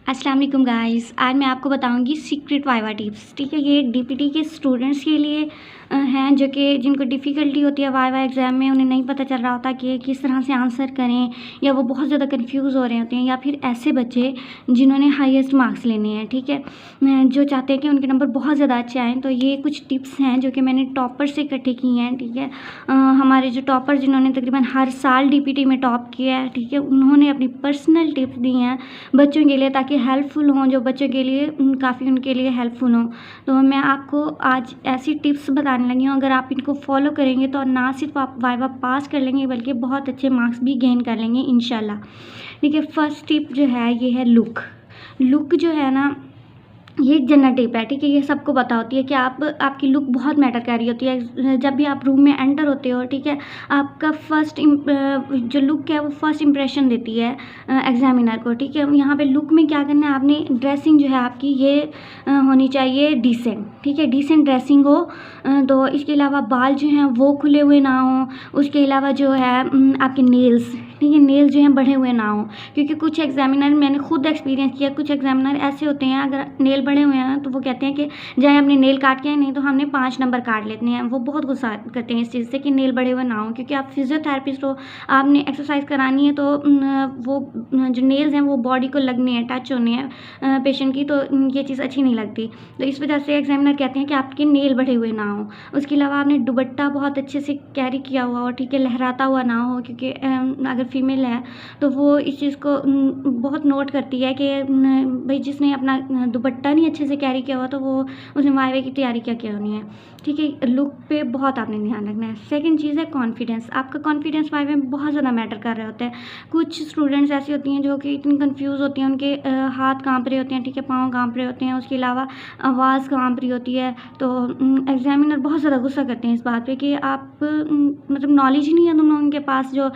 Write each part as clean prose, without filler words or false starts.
अस्सलाम वालेकुम गाइस। आज मैं आपको बताऊंगी सीक्रेट वाइवा टिप्स। ठीक है, ये डीपीटी के स्टूडेंट्स के लिए हैं जो कि जिनको डिफ़िकल्टी होती है वाइवा एग्ज़ाम में, उन्हें नहीं पता चल रहा होता कि किस तरह से आंसर करें, या वो बहुत ज़्यादा कंफ्यूज हो रहे होते हैं, या फिर ऐसे बच्चे जिन्होंने हाईएस्ट मार्क्स लेने हैं। ठीक है, जो चाहते हैं कि उनके नंबर बहुत ज़्यादा अच्छे आएँ। तो ये कुछ टिप्स हैं जो कि मैंने टॉपर से इकट्ठी की हैं। ठीक है, हमारे जो टॉपर जिन्होंने तकरीबन हर साल डीपीटी में टॉप किया है, ठीक है, उन्होंने अपनी पर्सनल टिप्स दी हैं बच्चों के लिए, ताकि हेल्पफुल हों, जो बच्चों के लिए काफ़ी उनके लिए हेल्पफुल हों। तो मैं आपको आज ऐसी टिप्स बताने लगी हूँ, अगर आप इनको फॉलो करेंगे तो ना सिर्फ आप वाइवा पास कर लेंगे बल्कि बहुत अच्छे मार्क्स भी गेन कर लेंगे इंशाल्लाह। ठीक है, फर्स्ट टिप जो है ये है लुक जो है ना, ये एक जनरल टिप है। ठीक है, ये सबको पता होती है कि आपकी लुक बहुत मैटर कर रही होती है। जब भी आप रूम में एंटर होते हो, ठीक है, आपका जो लुक है वो फर्स्ट इंप्रेशन देती है एग्जामिनर को। ठीक है, यहाँ पे लुक में क्या करना है, आपने ड्रेसिंग जो है आपकी ये होनी चाहिए डिसेंट। ठीक है, डिसेंट ड्रेसिंग हो। तो इसके अलावा बाल जो हैं वो खुले हुए ना हों। उसके अलावा जो है आपके नेल्स, ठीक है, नेल्स जो हैं बढ़े हुए ना हों, क्योंकि कुछ एग्जामिनर, मैंने खुद एक्सपीरियंस किया, कुछ एग्जामिनर ऐसे होते हैं अगर नेल बढ़े हुए हैं तो वो कहते हैं कि जाए अपने नेल काट के आए, नहीं तो हमने 5 नंबर काट लेते हैं। वो बहुत गुस्सा करते हैं इस चीज़ से कि नेल बढ़े हुए ना हों, क्योंकि आप फिजियोथेरेपिस्ट हो, आपने एक्सरसाइज करानी है, तो वो जो नेल्स हैं वो बॉडी को लगने हैं, टच होने हैं पेशेंट की, तो ये चीज़ अच्छी नहीं लगती। तो इस वजह से एग्जामिनर कहते हैं कि आपके नेल बढ़े हुए ना हों। उसके अलावा आपने दुपट्टा बहुत अच्छे से कैरी किया हुआ हो, ठीक है, लहराता हुआ ना हो, क्योंकि अगर फीमेल है तो वो इस चीज़ को बहुत नोट करती है कि भाई जिसने अपना दुपट्टा नहीं अच्छे से कैरी किया हुआ तो वो उसने वाइवा की तैयारी क्या होनी है। ठीक है, लुक पे बहुत आपने ध्यान रखना है। सेकंड चीज़ है कॉन्फिडेंस। आपका कॉन्फिडेंस वाइवा में बहुत ज़्यादा मैटर कर रहे होते हैं। कुछ स्टूडेंट्स ऐसी होती हैं जो कि इतनी कंफ्यूज होती हैं, उनके हाथ काँप रहे होते हैं, ठीक है, पाँव काँप रहे होते हैं, उसके अलावा आवाज़ काँप रही होती है। तो एग्जामिनर बहुत ज़्यादा गुस्सा करते हैं इस बात पे कि आप मतलब नॉलेज ही नहीं है तुम लोगों के पास, जो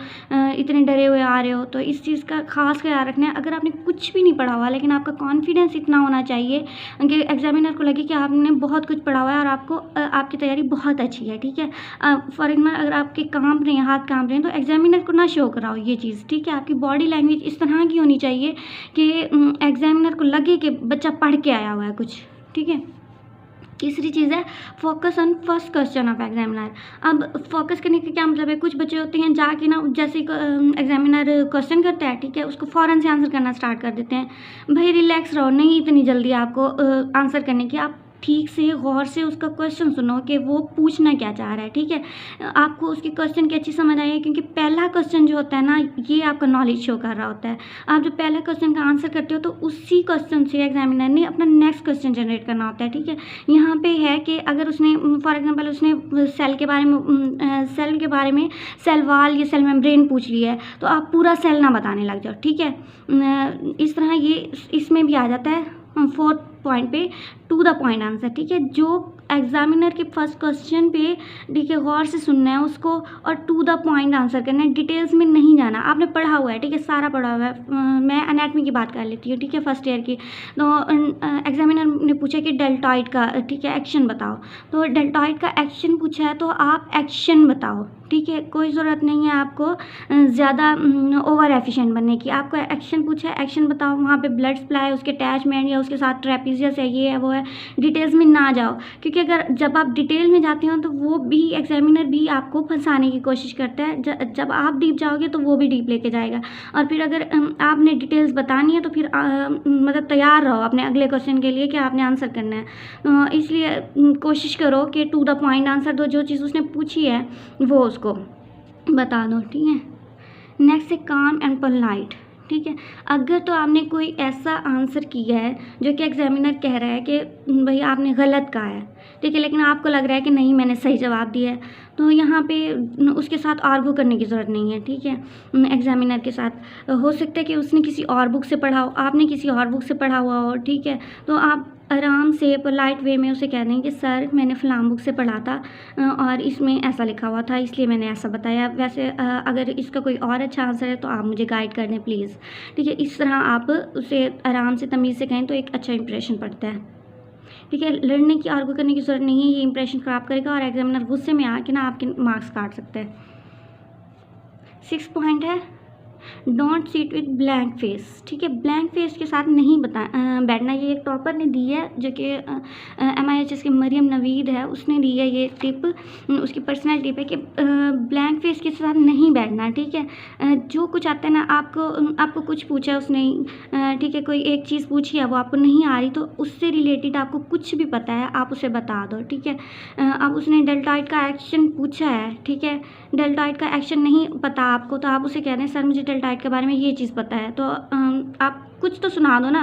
इतने डरे हुए आ रहे हो। तो इस चीज़ का खास ख्याल रखना है। अगर आपने कुछ भी नहीं पढ़ा हुआ लेकिन आपका कॉन्फिडेंस इतना होना चाहिए कि एग्जामिनर को लगे कि आपने बहुत कुछ पढ़ा हुआ है और आपकी तैयारी बहुत अच्छी है। ठीक है, फॉर एग्जाम्पल अगर आपके काँप रहे हैं, हाथ काँप रहे हैं, तो एग्जामिनर को ना शो कराओ ये चीज़। ठीक है, आपकी बॉडी लैंग्वेज इस तरह की होनी चाहिए कि एग्जामिनर को लगे कि बच्चा पढ़ के आया हुआ है कुछ। ठीक है, तीसरी चीज़ है focus on first question of examiner. अब फोकस करने का क्या मतलब है, कुछ बच्चे होते हैं जाके ना जैसे एग्जामिनर क्वेश्चन करता है, ठीक है, उसको फ़ौरन से आंसर करना स्टार्ट कर देते हैं। भाई रिलैक्स रहो, नहीं इतनी जल्दी आपको आंसर करने की। आप ठीक से गौर से उसका क्वेश्चन सुनो कि वो पूछना क्या चाह रहा है। ठीक है, आपको उसके क्वेश्चन की अच्छी समझ आई है, क्योंकि पहला क्वेश्चन जो होता है ना, ये आपका नॉलेज शो कर रहा होता है। आप जब पहला क्वेश्चन का आंसर करते हो तो उसी क्वेश्चन से एग्जामिनर ने अपना नेक्स्ट क्वेश्चन जनरेट करना होता है। ठीक है, यहाँ पे है कि अगर उसने फॉर एग्जांपल उसने सेल के बारे में सेल वाल या सेल मेम्ब्रेन पूछ लिया है, तो आप पूरा सेल ना बताने लग जाओ। ठीक है, इस तरह ये इसमें भी आ जाता है फोर्थ पॉइंट पे टू द पॉइंट आंसर। ठीक है, जो एग्जामिनर के फर्स्ट क्वेश्चन पे, ठीक है, गौर से सुनना है उसको और टू द पॉइंट आंसर करना है, डिटेल्स में नहीं जाना। आपने पढ़ा हुआ है, ठीक है, सारा पढ़ा हुआ है। मैं एनाटमी की बात कर लेती हूँ, ठीक है, फर्स्ट ईयर की। तो एग्जामिनर ने पूछा कि डेल्टॉइड का, ठीक है, एक्शन बताओ। तो डेल्टॉइड का एक्शन पूछा है तो आप एक्शन बताओ। ठीक है, कोई ज़रूरत नहीं है आपको ज़्यादा ओवर एफिशिएंट बनने की। आपको एक्शन पूछा है, एक्शन बताओ। वहाँ पे ब्लड सप्लाई, उसके अटैचमेंट या उसके साथ ट्रेपीजियस है, ये है वो है, डिटेल्स में ना जाओ, क्योंकि अगर जब आप डिटेल में जाते हो तो वो भी एग्जामिनर भी आपको फंसाने की कोशिश करता है। जब आप डीप जाओगे तो वो भी डीप लेके जाएगा। और फिर अगर आपने डिटेल्स बतानी है तो फिर मतलब तैयार रहो अपने अगले क्वेश्चन के लिए कि आपने आंसर करना है। इसलिए कोशिश करो कि टू द पॉइंट आंसर दो, जो चीज़ उसने पूछी है वो उसको बता दो। ठीक है, नेक्स्ट है काम एंड पोलाइट। ठीक है, अगर तो आपने कोई ऐसा आंसर किया है जो कि एग्जामिनर कह रहा है कि भाई आपने गलत कहा है, ठीक है, लेकिन आपको लग रहा है कि नहीं मैंने सही जवाब दिया है, तो यहाँ पे उसके साथ आर्गू करने की ज़रूरत नहीं है। ठीक है, एग्जामिनर के साथ हो सकता है कि उसने किसी और बुक से पढ़ा हो, आपने किसी और बुक से पढ़ा हुआ हो। ठीक है, तो आप आराम से पोलाइट वे में उसे कह दें कि सर मैंने फ़लाँ बुक से पढ़ा था और इसमें ऐसा लिखा हुआ था, इसलिए मैंने ऐसा बताया। वैसे अगर इसका कोई और अच्छा आंसर है तो आप मुझे गाइड कर दें प्लीज़। ठीक है, इस तरह आप उसे आराम से तमीज़ से कहें तो एक अच्छा इंप्रेशन पड़ता है। ठीक है, लड़ने की, आर्गू करने की ज़रूरत नहीं है, ये इंप्रेशन ख़राब करेगा और एग्जामिनर गुस्से में आके ना आपके मार्क्स काट सकते हैं। 6 पॉइंट है don't sit with blank face, ठीक है, ब्लैंक फेस के साथ नहीं बैठना। ये एक टॉपर ने दी है जो कि MIHS के मरियम नवीद है, उसने दी है ये टिप, उसकी पर्सनल टिप है कि ब्लैंक फेस के साथ नहीं बैठना, ठीक है। जो कुछ आता है ना, आपको कुछ पूछा उसने, ठीक है, कोई एक चीज़ पूछी है वो आपको नहीं आ रही, तो उससे रिलेटेड आपको कुछ भी पता है आप उसे बता दो, ठीक है। अब उसने डेल्टॉइड का एक्शन पूछा है, ठीक है, डेल्टॉइड का एक्शन नहीं पता आपको, तो आप उसे कह रहे हैं सर मुझे डेल्टॉइड के बारे में ये चीज़ पता है, तो आप कुछ तो सुना दो ना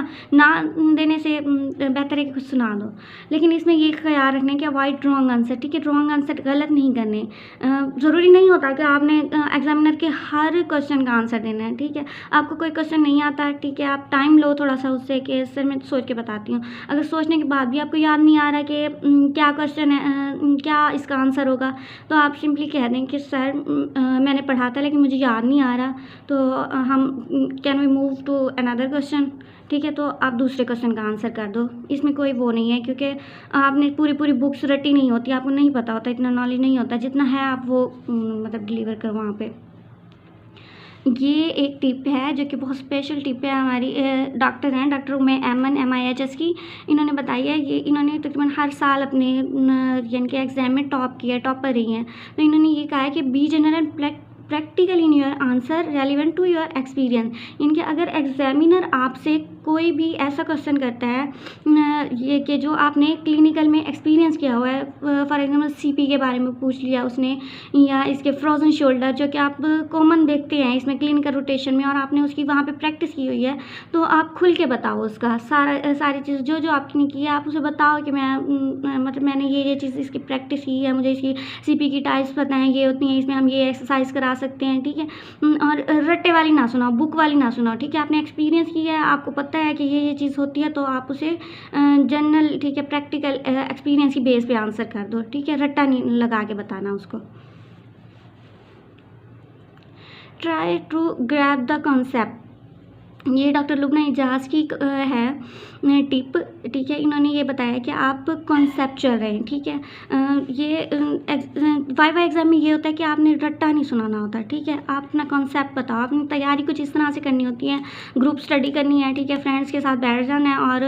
देने से बेहतर है कि कुछ सुना दो। लेकिन इसमें ये ख्याल रखना है कि अवॉइड रॉन्ग आंसर, ठीक है, रॉन्ग आंसर गलत नहीं करने। ज़रूरी नहीं होता कि आपने एग्जामिनर के हर क्वेश्चन का आंसर देना है, ठीक है। आपको कोई क्वेश्चन नहीं आता, ठीक है, आप टाइम लो थोड़ा सा उससे कि सर मैं सोच के बताती हूँ। अगर सोचने के बाद भी आपको याद नहीं आ रहा कि क्या क्वेश्चन है, क्या इसका आंसर होगा, तो आप सिंपली कह दें कि सर मैंने पढ़ा था लेकिन मुझे याद नहीं आ रहा, तो हम can we move to another question, ठीक है, तो आप दूसरे क्वेश्चन का आंसर कर दो। इसमें कोई वो नहीं है, क्योंकि आपने पूरी बुक्स रटी नहीं होती, आपको नहीं पता होता, इतना नॉलेज नहीं होता, जितना है आप वो मतलब डिलीवर करो वहाँ पे। ये एक टिप है जो कि बहुत स्पेशल टिप है, हमारी डॉक्टर हैं, डॉक्टर उम्मे MIHS की, इन्होंने बताई है। ये इन्होंने तकरीबन हर साल अपने यानी कि एग्ज़ाम में टॉप किया है, टॉपर रही हैं। तो इन्होंने ये कहा है कि be general practical in your answer relevant to your experience, यानी कि अगर एग्जामिनर आपसे कोई भी ऐसा क्वेश्चन करता है ये कि जो आपने क्लिनिकल में एक्सपीरियंस किया हुआ है, फॉर एग्जांपल CP के बारे में पूछ लिया उसने, या इसके फ्रोजन शोल्डर जो कि आप कॉमन देखते हैं इसमें क्लिनिकल रोटेशन में, और आपने उसकी वहाँ पे प्रैक्टिस की हुई है, तो आप खुल के बताओ उसका सारी चीज़ जो आपने की है, आप उसे बताओ कि मैं मतलब मैंने ये चीज़ इसकी प्रैक्टिस की है, मुझे इसकी CP की टाइप्स पता हैं, ये होती हैं, इसमें हम ये एक्सरसाइज करा सकते हैं, ठीक है। और रट्टे वाली ना सुनाओ, बुक वाली ना सुनाओ, ठीक है। आपने एक्सपीरियंस किया है, आपको पता है कि ये चीज़ होती है, तो आप उसे जनरल, ठीक है, प्रैक्टिकल एक्सपीरियंस की बेस पे आंसर कर दो, ठीक है, रट्टा नहीं लगा के बताना उसको। Try to grab the concept, ये डॉक्टर लुबना इजाज़ की है टिप, ठीक है। इन्होंने ये बताया कि आप कॉन्सेप्चुअल रहें, ठीक है। ये वाइवा एग्ज़ाम में ये होता है कि आपने रट्टा नहीं सुनाना होता, ठीक है। आप अपना कॉन्सेप्ट बताओ, अपनी तैयारी कुछ इस तरह से करनी होती है, ग्रुप स्टडी करनी है, ठीक है, फ्रेंड्स के साथ बैठ जाना है और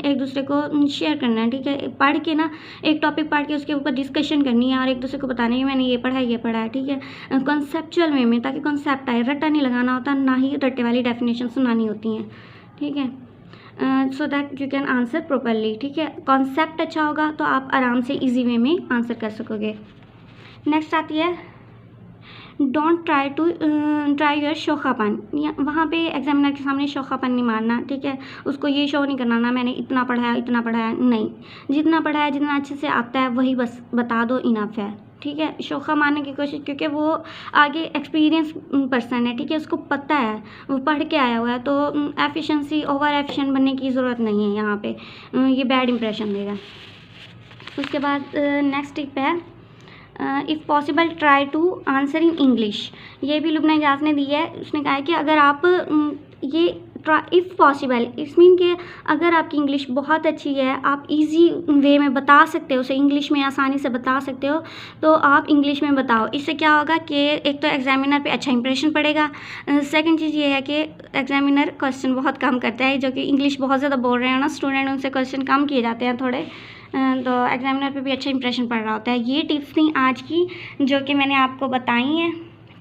एक दूसरे को शेयर करना है, ठीक है। पढ़ के ना एक टॉपिक पढ़ के उसके ऊपर डिस्कशन करनी है और एक दूसरे को बताना है मैंने ये पढ़ा है, ठीक है, कॉन्सेप्चुअल वे में, ताकि कॉन्सेप्ट आए। रट्टा नहीं लगाना होता, ना ही रट्टे वाली डेफिनेशन सुनानी होती हैं, ठीक है, so that you can answer properly, ठीक है। कॉन्सेप्ट अच्छा होगा तो आप आराम से इजी वे में आंसर कर सकोगे। नेक्स्ट आती है डोंट ट्राई योर शोखापन, वहाँ पे एग्जामिनर के सामने शोखापन नहीं मारना, ठीक है। उसको ये शो नहीं करना ना मैंने इतना पढ़ा है, नहीं, जितना पढ़ा है, जितना अच्छे से आता है वही बस बता दो, इनफ है, ठीक है। शोखा मारने की कोशिश, क्योंकि वो आगे एक्सपीरियंस पर्सन है, ठीक है, उसको पता है, वो पढ़ के आया हुआ है, तो ओवर एफिशिएंट बनने की ज़रूरत नहीं है यहाँ पे, ये बैड इंप्रेशन देगा। उसके बाद नेक्स्ट टिप है if possible try to answer in English, ये भी लुबना इजाज़ ने दी है। उसने कहा है कि अगर आप ये इफ़ पॉसिबल, इस मीन के अगर आपकी इंग्लिश बहुत अच्छी है, आप इजी वे में बता सकते हो उसे, इंग्लिश में आसानी से बता सकते हो, तो आप इंग्लिश में बताओ। इससे क्या होगा कि एक तो एग्जामिनर पे अच्छा इंप्रेशन पड़ेगा, सेकंड चीज़ ये है कि एग्जामिनर क्वेश्चन बहुत कम करता है, जो कि इंग्लिश बहुत ज़्यादा बोल रहे हैं ना स्टूडेंट, उनसे क्वेश्चन कम किए जाते हैं थोड़े, तो एग्जामिनर पे भी अच्छा इंप्रेशन पड़ रहा होता है। ये टिप्स थी आज की जो कि मैंने आपको बताई हैं,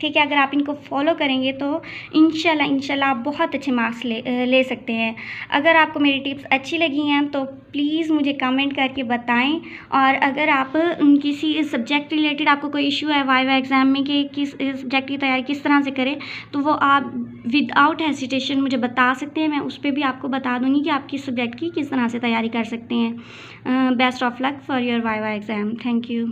ठीक है। अगर आप इनको फॉलो करेंगे तो इंशाल्लाह आप बहुत अच्छे मार्क्स ले सकते हैं। अगर आपको मेरी टिप्स अच्छी लगी हैं तो प्लीज़ मुझे कमेंट करके बताएं, और अगर आप किसी सब्जेक्ट रिलेटेड आपको कोई इशू है वाइवा एग्ज़ाम में कि किस सब्जेक्ट की तैयारी किस तरह से करें, तो वो आप विदाउट हेसिटेशन मुझे बता सकते हैं, मैं उस पर भी आपको बता दूँगी कि आप किस सब्जेक्ट की किस तरह से तैयारी कर सकते हैं। Best of luck for your viva exam. Thank you.